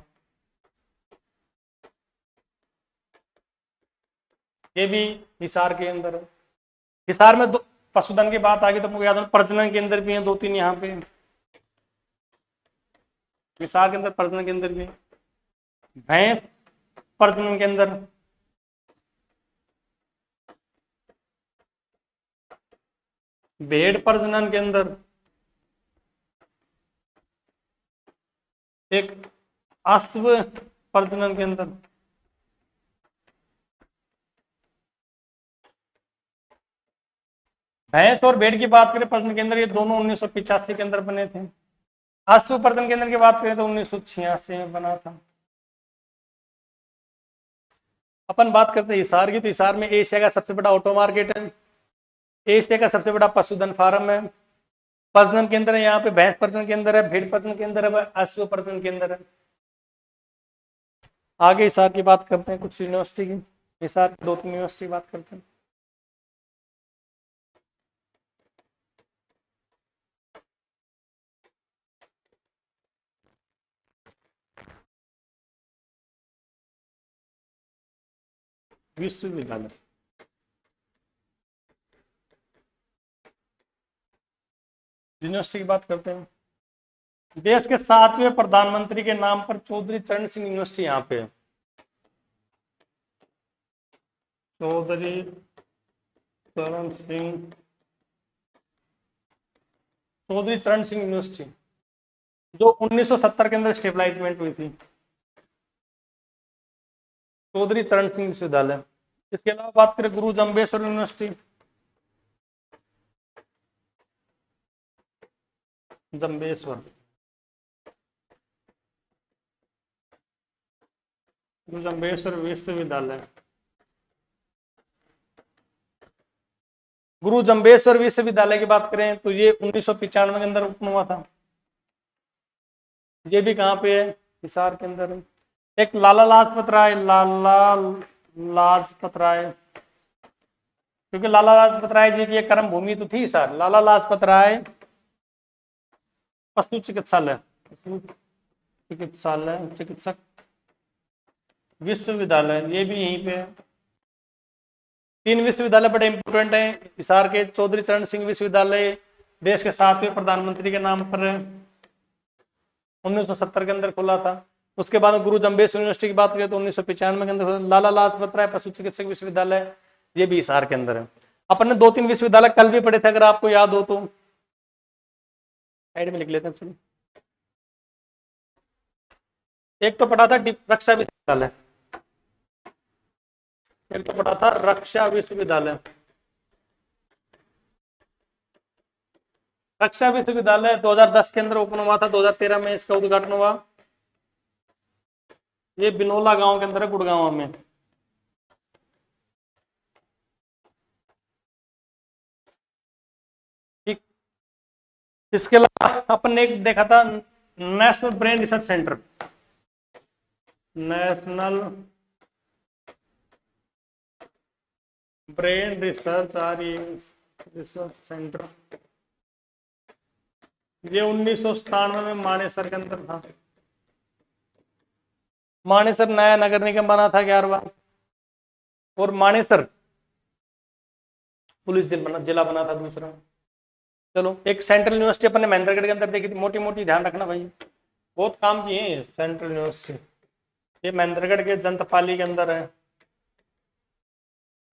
ये भी हिसार के अंदर है। हिसार में दो पशुधन की बात आ गई तो मुझे याद है प्रजनन केंद्र भी है 2-3 यहाँ पे। हिसार के अंदर प्रजनन केंद्र भी, भैंस प्रजनन केंद्र, भेड़ प्रजनन केंद्र, एक अश्व प्रजनन केंद्र, भैंस और भेड़ की बात करें प्रजनन केंद्र, ये दोनों 1985 के अंदर बने थे। अश्व प्रजनन केंद्र की बात करें तो 1986 में बना था। अपन बात करते हैं हिसार की, तो हिसार में एशिया का सबसे बड़ा ऑटो मार्केट है। एशिया का सबसे बड़ा पशुधन फार्म है। प्रजनन केंद्र है यहाँ पे, भैंस प्रजनन केंद्र है, भेड़ प्रजनन केंद्र है, अश्व प्रजनन केंद्र है। आगे हिसार की बात करते हैं, कुछ यूनिवर्सिटी की। हिसार की 2-3 यूनिवर्सिटी की बात करते हैं। विश्वविद्यालय, यूनिवर्सिटी की बात करते हैं। देश के 7वें प्रधानमंत्री के नाम पर चौधरी चरण सिंह यूनिवर्सिटी यहाँ पे है। चौधरी चरण सिंह, चौधरी चरण सिंह यूनिवर्सिटी, जो 1970 के अंदर स्टेबलाइजमेंट हुई थी। चौधरी चरण सिंह विश्वविद्यालय। इसके अलावा बात करें गुरु जम्बेश्वर यूनिवर्सिटी, जम्बेश्वर, गुरु जम्बेश्वर विश्वविद्यालय। गुरु जम्बेश्वर विश्वविद्यालय की बात करें तो ये 1995 के अंदर ओपन हुआ था। ये भी कहाँ पे है? हिसार के अंदर है। एक लाला लाजपत राय, लाला लाजपत राय, क्योंकि लाला लाजपत राय जी की एक कर्म भूमि तो थी सर। लाला लाजपत राय पशु चिकित्सालय, पशु चिकित्सालय, चिकित्सक विश्वविद्यालय, ये भी यहीं पे है। 3 विश्वविद्यालय बड़े इंपोर्टेंट हैं हिसार के। चौधरी चरण सिंह विश्वविद्यालय देश के 7वें प्रधानमंत्री के नाम पर 1970 के अंदर खुला था। उसके बाद गुरु जम्बेश्वर यूनिवर्सिटी की बात करें तो 1995 के अंदर। लाला लाजपत राय पशु चिकित्सक विश्वविद्यालय, ये भी हिसार के अंदर है। अपन ने 2-3 विश्वविद्यालय कल भी पढ़े थे, अगर आपको याद हो तो साइड में लिख लेते हैं। एक तो पढ़ा था रक्षा विश्वविद्यालय, एक तो पढ़ा था रक्षा विश्वविद्यालय। रक्षा विश्वविद्यालय 2010 के अंदर ओपन हुआ था, 2013 में इसका उद्घाटन हुआ। ये बिनोला गांव के अंदर है, गुड़गांव में। ठीक, इसके अलावा अपन ने एक देखा था national brain research centre, national brain research research centre. ये 1997 में मानेसर के अंदर था। मानेसर नया नगर निगम बना था 11वां, और मानेसर पुलिस जिला बना था दूसरा। चलो, एक सेंट्रल यूनिवर्सिटी अपन ने महेंद्रगढ़ के अंदर देखी थी, मोटी मोटी, ध्यान रखना भाई, बहुत काम किए हैं सेंट्रल यूनिवर्सिटी। ये महेंद्रगढ़ के जंतपाली के अंदर है।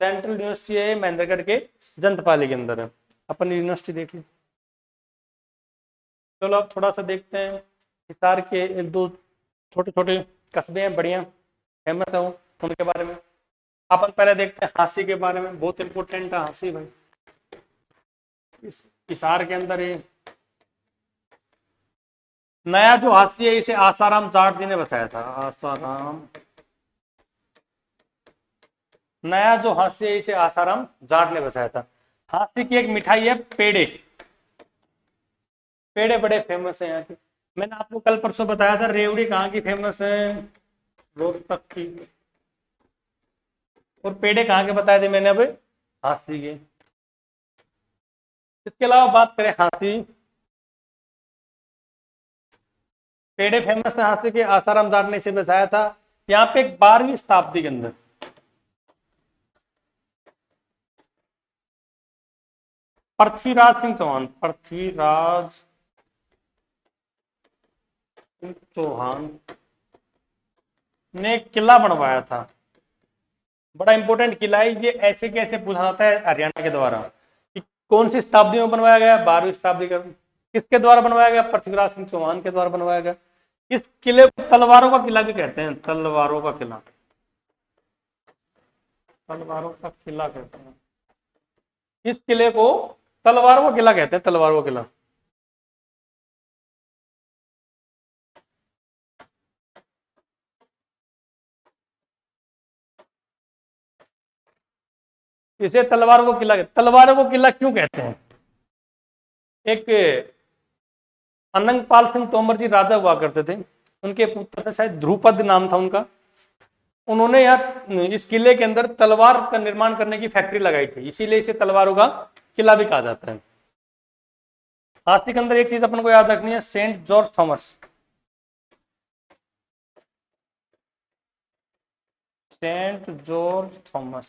सेंट्रल यूनिवर्सिटी है महेंद्रगढ़ के जंतपाली के अंदर है। अपन यूनिवर्सिटी देख ली। चलो अब थोड़ा सा देखते हैं हिसार के 1-2 छोटे छोटे कस्बे हैं, बढ़िया फेमस है वो, उनके बारे में। अपन पहले देखते हैं हांसी के बारे में, बहुत इंपॉर्टेंट है हांसी भाई। इस हिसार के अंदर ये नया जो हांसी है, इसे आसाराम जाट जी ने बसाया था। आसाराम, नया जो हांसी है इसे आसाराम जाट ने बसाया था। हांसी की एक मिठाई है पेड़े, पेड़े बड़े फेमस है यहाँ के। मैंने आपको कल परसों बताया था रेवड़ी कहाँ की फेमस है, रोहतक की। और पेड़े कहाँ के बताए थे मैंने अब, हांसी के। इसके अलावा बात करें हांसी, पेड़े फेमस है हांसी के, आसाराम जाट ने इसे बसाया था। यहाँ पे 12वीं शताब्दी के अंदर पृथ्वीराज सिंह चौहान, पृथ्वीराज सिंह चौहान ने किला बनवाया था। बड़ा इंपॉर्टेंट किला है ये। ऐसे कैसे पूछा जाता है हरियाणा के द्वारा कि कौन सी शताब्दी में बनवाया गया? 12वीं शताब्दी का। किसके द्वारा बनवाया गया? पृथ्वीराज सिंह चौहान के द्वारा बनवाया गया। इस किले को तलवारों का किला भी कहते हैं, तलवारों का किला, तलवारों का किला कहते हैं। इस किले को तलवारों का किला कहते हैं, तलवारों का किला। इसे तलवारों को किला, तलवारों को किला क्यों कहते हैं? एक अनंगपाल सिंह तोमर जी राजा हुआ करते थे, उनके पुत्र थे, शायद ध्रुपद नाम था उनका। उन्होंने यार इस किले के अंदर तलवार का निर्माण करने की फैक्ट्री लगाई थी, इसीलिए इसे तलवारों का किला भी कहा जाता है। हाथी के अंदर एक चीज अपन को याद रखनी है, saint George Thomas. Saint George Thomas,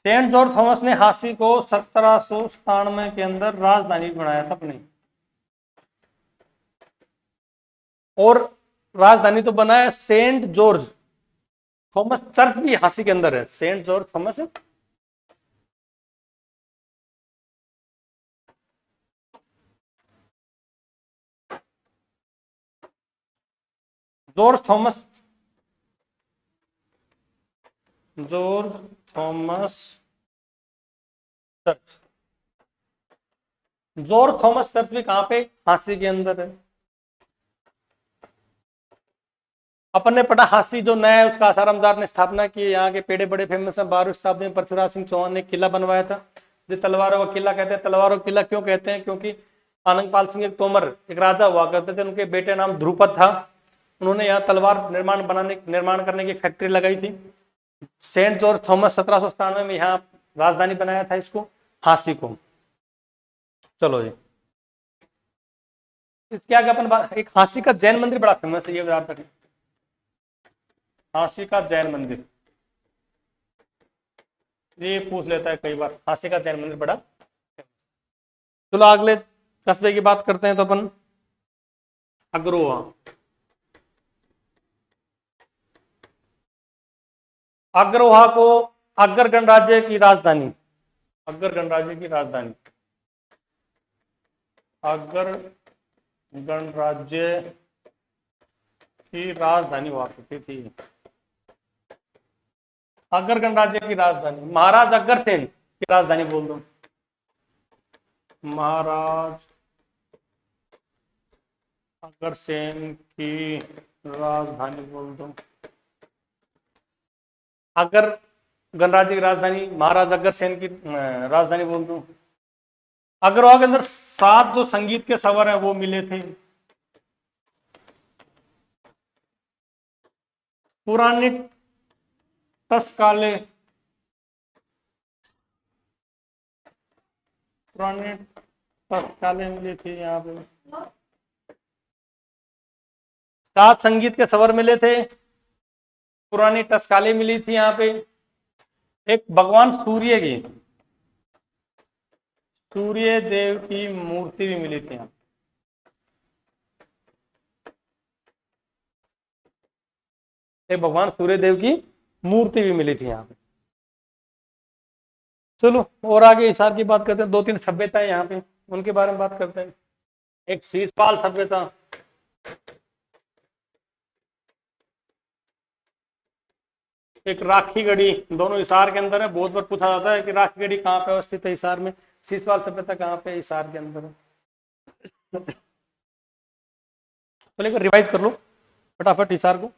saint George Thomas ने हाथी को 1797 के अंदर राजधानी बनाया था अपनी, और राजधानी तो बनाया सेंट जॉर्ज थॉमस चर्च भी हाथी के अंदर है, saint George Thomas. George Thomas, George Thomas church, George Thomas church भी कहां पे? हांसी के अंदर है। अपन ने पढ़ा हांसी जो नया है उसका आसाराम जार ने स्थापना की, यहाँ के पेड़े बड़े फेमस है। 12वीं शताब्दी में पृथ्वीराज सिंह चौहान ने किला बनवाया था, जो तलवारों का किला कहते हैं। तलवारों का किला क्यों कहते हैं? क्योंकि आनंदपाल सिंह एक तोमर एक राजा हुआ करते थे, उनके बेटे नाम ध्रुपद था, उन्होंने यहाँ तलवार निर्माण करने की फैक्ट्री लगाई थी। सेंट जॉर्ज थॉमस 1797 में यहाँ राजधानी बनाया था इसको, हांसी को। चलो जी, इसके आगे अपन एक हांसी का जैन मंदिर बड़ा फेमस है, ये याद रखें, हांसी का जैन मंदिर, ये पूछ लेता है कई बार, हांसी का जैन मंदिर बड़ा। चलो अगले कस्बे की बात करते हैं तो अपन अग्रोहा। अग्रोहा को अग्र गणराज्य की राजधानी, अग्र गणराज्य की राजधानी, अग्र गणराज्य की राजधानी हुआ करती थी। अग्र गणराज्य की राजधानी महाराज अग्रसेन की राजधानी बोल दो, महाराज अग्रसेन की राजधानी बोल दो। अगर गणराज्य की राजधानी महाराज अग्रसेन की राजधानी बोल दो। अग्रवाल के अंदर 7 जो संगीत के स्वर हैं वो मिले थे। पुराने टस्काले, पुराने टस्काले मिले थे यहाँ पे, 7 संगीत के स्वर मिले थे, पुरानी टस्काले मिली थी यहाँ पे। एक भगवान सूर्य की, सूर्य देव की मूर्ति भी मिली थी यहाँ। एक भगवान सूर्य देव की मूर्ति भी मिली थी यहाँ पे। चलो और आगे हिसार की बात करते हैं। 2-3 सभ्यताएं यहाँ पे, उनके बारे में बात करते हैं। एक शीशपाल सभ्यता, एक राखी गढ़ी, दोनों हिसार के अंदर है। बहुत बार पूछा जाता है कि राखी गढ़ी कहाँ पे अवस्थित है हिसार में, शीशपाल सभ्यता कहाँ पे? हिसार के अंदर है। तो लेकर रिवाइज कर लो फटाफट हिसार को।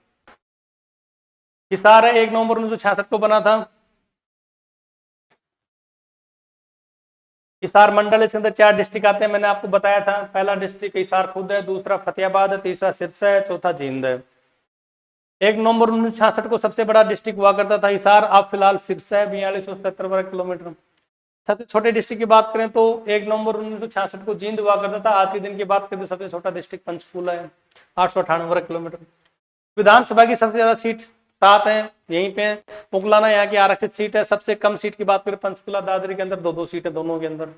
हिसार है 1 नवंबर 1966 को बना था। हिसार मंडल, इसके अंदर 4 डिस्ट्रिक्ट आते हैं, मैंने आपको बताया था। पहला डिस्ट्रिक्ट हिसार खुद है, दूसरा फतेहाबाद है, तीसरा सिरसा है, चौथा जींद है। 1 नवंबर 1966 को सबसे बड़ा डिस्ट्रिक्ट हुआ करता था हिसार, अब फिलहाल सिरसा है, 4277 वर्ग किलोमीटर। सबसे छोटे डिस्ट्रिक्ट की बात करें तो 1 नवंबर 1966 को जींद हुआ करता था। आज के दिन की बात करें तो सबसे छोटा डिस्ट्रिक्ट पंचकूला है, 898 वर्ग किलोमीटर। विधानसभा की सबसे ज्यादा सीट 7 है, यहीं पे पुगलाना यहाँ की आरक्षित सीट है। सबसे कम सीट की बात करें पंचकूला दादरी के अंदर 2-2 सीट है दोनों के अंदर।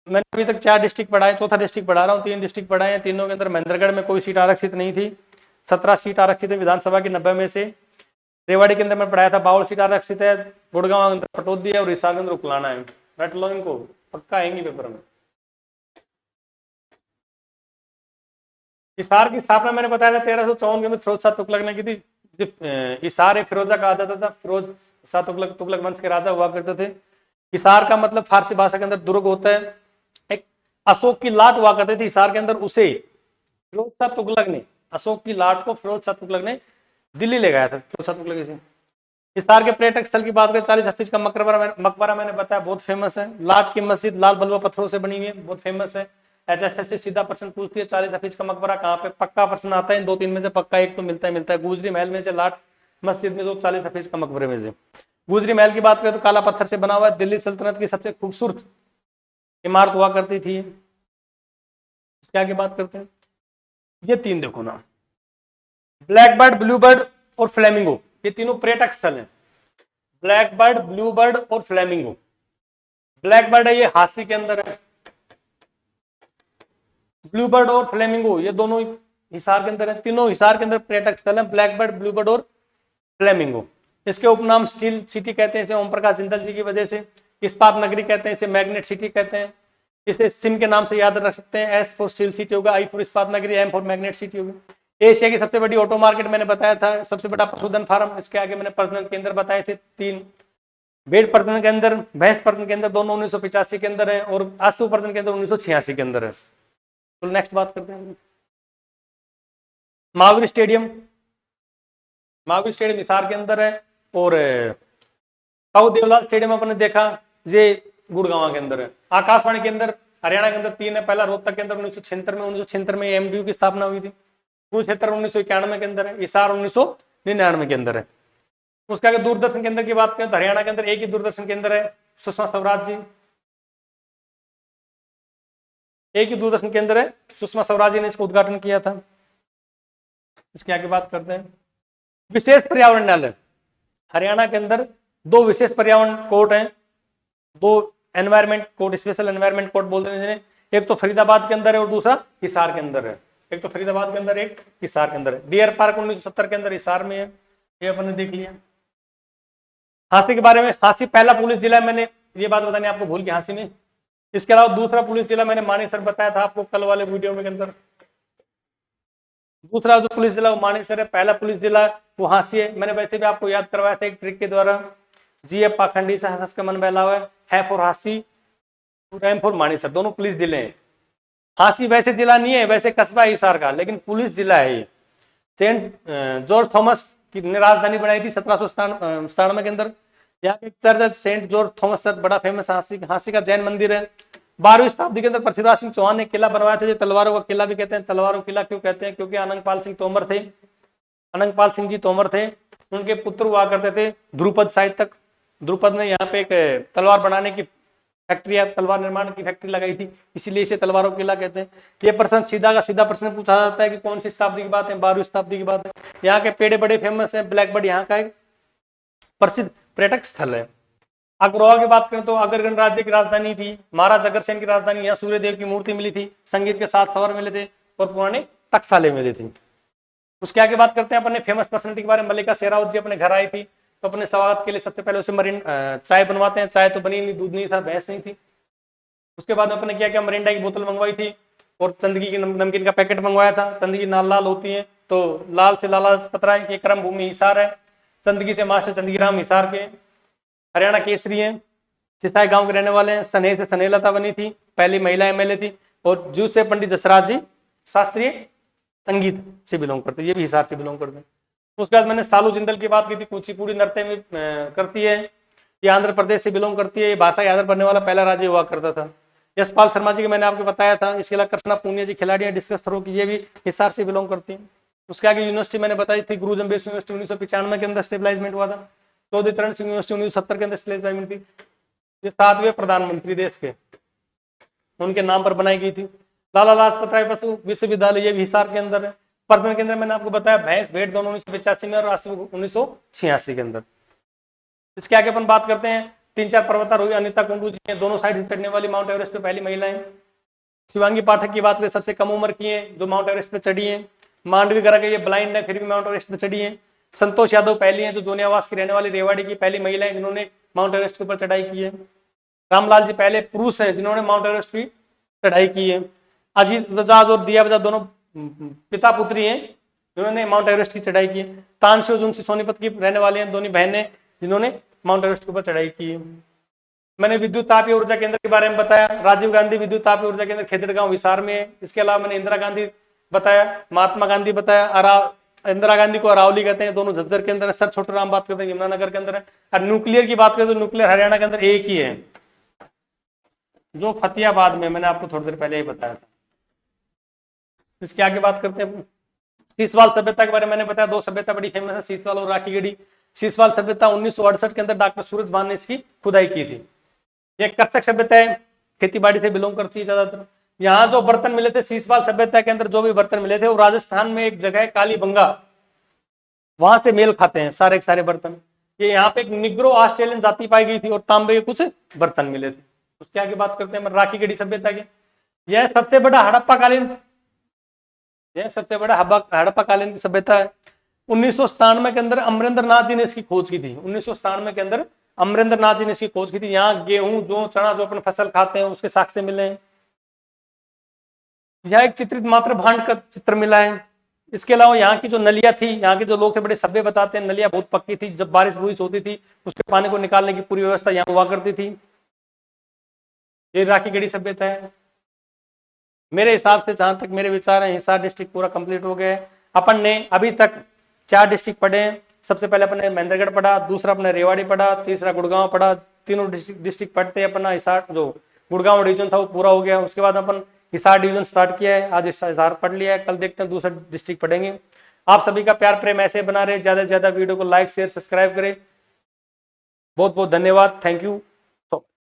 मैंने अभी तक 4 डिस्ट्रिक्ट पढ़ाए, चौथा डिस्ट्रिक्ट पढ़ा रहा हूँ। 3 डिस्ट्रिक्ट पढ़ाए हैं, तीनों के अंदर महेंद्रगढ़ में कोई सीट आरक्षित नहीं थी। 17 सीट आरक्षित है विधानसभा की 90 में से। रेवाड़ी के अंदर मैं पढ़ाया था 52 सीट आरक्षित है। गुड़गांव के अंदर पटौदी है और हिसार के अंदर उकलाना है। रट लो इनको, पक्का आएंगे पेपर में। हिसार की स्थापना मैंने बताया था 1354 के अंदर फिरोज शाह तुगलक ने की थी। हिसार फिरोजा कहा जाता था, फिरोज शाह तुगलक वंश के राजा हुआ करते थे। हिसार का मतलब फारसी भाषा के अंदर दुर्ग होता है। एक अशोक की लाट हुआ करती थी हिसार के अंदर, उसे फिरोज शाह तुगलक ने, अशोक की लाट को फिरोज शाह तुगलक ने दिल्ली ले गया था तुगलक इसे। हिसार के पर्यटक स्थल की बात करें, 40 हफीज का मकबरा मैंने बताया बहुत फेमस है। लाट की मस्जिद लाल बलुआ पत्थरों से बनी हुई है, बहुत फेमस है। एचएसएससी सीधा प्रश्न पूछती है 40 हफीज का मकबरा कहाँ पे, पक्का प्रश्न आता है, इन 2-3 में से पक्का एक तो मिलता है। गुजरी महल में से, लाट मस्जिद में, तो 40 हफीज का मकबरे में से। गुजरी महल की बात करें तो काला पत्थर से बना हुआ है, दिल्ली सल्तनत की सबसे खूबसूरत इमारत हुआ करती थी। क्या की बात करते हैं, ये 3 देखो ना, ब्लैक बर्ड, ब्लू बर्ड और फ्लेमिंगो, ये तीनों पर्यटक स्थल हैं। ब्लैक बर्ड, ब्लू बर्ड और फ्लेमिंगो। ब्लैक बर्ड है ये हांसी के अंदर है, ब्लू बर्ड और फ्लेमिंगो ये दोनों हिसार के अंदर है। तीनों हिसार के अंदर पर्यटक स्थल है, ब्लैक बर्ड, ब्लू बर्ड और फ्लेमिंगो। इसके उपनाम स्टील सिटी कहते हैं इसे, ओम प्रकाश जिंदल जी की वजह से। इस्पात नगरी कहते हैं इसे, मैग्नेट सिटी कहते हैं इसे। सिम के नाम से याद रख सकते हैं, एस फॉर स्टील सिटी होगा, आई फॉर इस्पात नगरी, एम फॉर मैग्नेट सिटी होगी। एशिया की सबसे बड़ी ऑटो मार्केट मैंने बताया था, सबसे बड़ा पशुधन फार्म, इसके आगे मैंने प्रजनन केंद्र बताए थे 3। भेड़ प्रजनन के अंदर, भैंस प्रजनन के अंदर दोनों 1985 के अंदर है, और आंसू प्रजनन के अंदर 1986 के अंदर है। तो नेक्स्ट बात करते हैं महावीर स्टेडियम। महावीर स्टेडियम हिसार के अंदर है, और ताऊ देवलाल स्टेडियम अपन ने देखा ये गुड़गांव के अंदर है। आकाशवाणी के अंदर हरियाणा के अंदर 3 है, पहला रोहतक के अंदर 1976 में एमडीयू की स्थापना हुई थी। कुरुक्षेत्र 1991 के अंदर है, हिसार 1999 के अंदर है। उसके आगे दूरदर्शन केंद्र की बात करें तो हरियाणा के अंदर एक ही दूरदर्शन केंद्र है, सुषमा स्वराज जी, एक ही दूरदर्शन केंद्र है, सुषमा स्वराज जी ने इसका उद्घाटन किया था। इसके आगे बात करते हैं विशेष पर्यावरण न्यायालय। हरियाणा के अंदर 2 विशेष पर्यावरण कोर्ट हैं, 2 environment court, special environment court बोलते हैं जिन्हें। एक तो फरीदाबाद के अंदर है और दूसरा हिसार के अंदर है। एक तो फरीदाबाद के अंदर, एक हिसार के अंदर है। डियर पार्क 1970 के अंदर हिसार में है, ये अपन ने देख लिया। हांसी के बारे में, हांसी पहला पुलिस जिला है, मैंने ये बात बतानी आपको भूल गई हांसी में। इसके अलावा दूसरा पुलिस जिला मैंने मानेसर बताया था आपको कल वाले वीडियो में के अंदर। दूसरा जो पुलिस जिला वो मानेसर है, पहला पुलिस जिला वो हांसी है। मैंने वैसे भी आपको याद करवाया था एक ट्रिक के द्वारा, जीएफ पाखंडी से हंस का मन बहलावा है for Hansi, M for Manesar, दोनों पुलिस जिले हैं। हांसी वैसे जिला नहीं है, वैसे कस्बा है हिसार का, लेकिन पुलिस जिला है। सेंट जॉर्ज थॉमस की राजधानी बनाई थी 1797 के अंदर। यहाँ एक चर्च है सेंट जॉर्ज थॉमस चर्च, बड़ा फेमस हांसी का जैन मंदिर है। 12वीं शताब्दी के अंदर पृथ्वीराज सिंह चौहान ने किला बनवाया था, जो तलवारों का किला भी कहते हैं। तलवारों का किला क्यों कहते हैं, क्योंकि अनंगपाल सिंह तोमर थे, अनंगपाल सिंह जी तोमर थे, उनके पुत्र हुआ करते थे ध्रुपद साहित्यक। ध्रुपद ने यहाँ पे एक तलवार बनाने की फैक्ट्री, तलवार निर्माण की फैक्ट्री लगाई थी, इसीलिए इसे तलवारों का किला कहते हैं। ये प्रश्न सीधा का सीधा प्रश्न पूछा जाता है कि कौन सी शताब्दी की बात है, 12वीं शताब्दी की बात है। यहाँ के पेड़ बड़े फेमस है, ब्लैकबर्ड यहाँ का एक प्रसिद्ध पर्यटक स्थल है। अग्रवाल की बात करें तो अग्रगण राज्य की राजधानी थी, महाराज अग्रसेन की राजधानी। यहाँ सूर्यदेव की मूर्ति मिली थी, संगीत के 7 सवर मिले थे और पुराने टकसाले मिले थे। उसके आगे बात करते हैं अपने फेमस पर्सनालिटी के बारे में। मल्लिका शेरावत जी अपने घर आई थी, तो अपने स्वागत के लिए सबसे पहले उसे चाय बनवाते हैं। चाय तो बनी नहीं, दूध नहीं था, भैंस नहीं थी। उसके बाद अपने क्या क्या मरिंडा की बोतल मंगवाई थी और चंदगी की नमकीन का पैकेट मंगवाया था। चंदगी लाल लाल होती है, तो लाल से लाला पतरा है, क्रम भूमि हिसार है। चंदगी से मास्टर चंदगी राम हिसार के हरियाणा केसरी हैं, सिसाई गांव के रहने वाले हैं। सनेह से स्नेहलता बनी थी, पहली महिला एमएलए थी। और जू से पंडित जसराज जी शास्त्रीय संगीत से बिलोंग करते, ये भी हिसार से बिलोंग करते हैं। उसके बाद मैंने सालू जिंदल की बात की थी, कुचिपुड़ी नृत्य में करती है, ये आंध्र प्रदेश से बिलोंग करती है। ये भाषा याद करने वाला पहला राज्य हुआ करता था। यशपाल शर्मा जी को मैंने आपको बताया था। इसके अलावा कृष्णा पूनिया जी खिलाड़ी हैं डिस्कस थ्रो की, ये भी हिसार से बिलोंग करती है। उसके आगे यूनिवर्सिटी मैंने बताई थी, गुरु जम्बेश यूनिवर्सिटी 1995 के अंदर स्टेबलाइजमेंट हुआ था। चौधरी चरण सिंह यूनिवर्सिटी 1970 के अंदर स्टेबलाइजमेंट थी। ये 7वें प्रधानमंत्री देश के, उनके नाम पर बनाई गई थी। लाला लाजपत राय पशु विश्वविद्यालय, ये भी हिसार के अंदर है। प्रजनन के अंदर मैंने आपको बताया भैंस भेड़ दोनों 1985 में और 1986 के अंदर। इसके आगे अपन बात करते हैं 3-4 पर्वतारोही। अनिता कुंडू जी हैं, दोनों साइड चढ़ने वाली माउंट एवरेस्ट पे पहली महिला है। शिवांगी पाठक की बात करें, सबसे कम उम्र की है जो माउंट एवरेस्ट पे चढ़ी है। मांडवी गर्ग ये ब्लाइंड है, फिर भी माउंट एवरेस्ट पे चढ़ी है। संतोष यादव पहली है जो जोनियावास की रहने वाली रेवाड़ी की पहली महिला है जिन्होंने माउंट एवरेस्ट के ऊपर चढ़ाई की है। रामलाल जी पहले पुरुष हैं जिन्होंने माउंट एवरेस्ट की चढ़ाई की है। अजीत बजाज और दिया बजाज दोनों पिता पुत्री हैं जिन्होंने माउंट एवरेस्ट की चढ़ाई की है। तानसेन जुनसी सोनीपत की रहने वाले हैं, दोनों बहनें जिन्होंने माउंट एवरेस्ट के ऊपर चढ़ाई की है। मैंने विद्युत तापीय ऊर्जा केंद्र के बारे में बताया, राजीव गांधी विद्युत तापीय ऊर्जा केंद्र खेतड़ गांव हिसार में है। इसके अलावा मैंने इंदिरा गांधी बताया, महात्मा गांधी बताया, इंदिरा गांधी को अरावली कहते हैं, दोनों झज्जर के अंदर है। सर छोटा राम बात करते हैं यमुनानगर के अंदर है। और न्यूक्लियर की बात करें तो न्यूक्लियर हरियाणा के अंदर एक ही है, जो फतेहाबाद में, मैंने आपको थोड़ी देर पहले ही बताया था। इसके आगे बात करते हैं सीसवाल सभ्यता के बारे में। मैंने बताया दो सभ्यता बड़ी फेमस है, सीसवाल और राखीगढ़ी। सीसवाल सभ्यता 1968 के अंदर डॉक्टर सूरज भान ने इसकी खुदाई की थी। ये कर्षक सभ्यता है, खेती बाड़ी से बिलोंग करती है ज्यादातर। यहाँ जो बर्तन मिले थे सीसवाल सभ्यता के अंदर, जो भी बर्तन मिले थे वो राजस्थान में एक जगह है कालीबंगा, वहां से मेल खाते हैं सारे के सारे बर्तन। ये यहाँ पे एक निग्रो ऑस्ट्रेलियन जाति पाई गई थी और तांबे के कुछ बर्तन मिले थे। उसके आगे बात करते हैं राखीगढ़ी सभ्यता की। यह सबसे बड़ा हड़प्पा कालीन की सभ्यता है। 1997 के अंदर अमरेंद्र नाथ जी ने इसकी खोज की थी। 1997 के अंदर अमरेंद्र नाथ जी ने इसकी खोज की थी। यहाँ गेहूं, जो चना, जो अपने फसल खाते हैं उसके साक्ष्य मिले हैं। यह एक चित्रित मात्र भांड का चित्र मिला है। इसके अलावा यहाँ की जो नलियां थी, यहाँ के जो लोग थे बड़े सभ्य बताते हैं, नलियां बहुत पक्की थी, जब बारिश बुरिश होती थी उसके पानी को निकालने की पूरी व्यवस्था यहाँ हुआ करती थी। ये राखीगढ़ी सभ्यता है। मेरे हिसाब से, जहां तक मेरे विचार हैं, हिसार डिस्ट्रिक्ट पूरा कंप्लीट हो गया है। अपन ने अभी तक 4 डिस्ट्रिक्ट पढ़े हैं। सबसे पहले अपन ने महेंद्रगढ़ पढ़ा, दूसरा अपने रेवाड़ी पढ़ा, तीसरा गुड़गांव पढ़ा। तीनों डिस्ट्रिक्ट पढ़ते अपना हिसार, जो गुड़गांव डिवीजन था वो पूरा हो गया। उसके बाद अपन हिसार डिवीजन स्टार्ट किया है, आज हिसार पढ़ लिया है। कल देखते हैं दूसरा डिस्ट्रिक्ट पढ़ेंगे। आप सभी का प्यार प्रेम ऐसे बना रहे, ज्यादा से ज्यादा वीडियो को लाइक शेयर सब्सक्राइब करें। बहुत बहुत धन्यवाद, थैंक यू।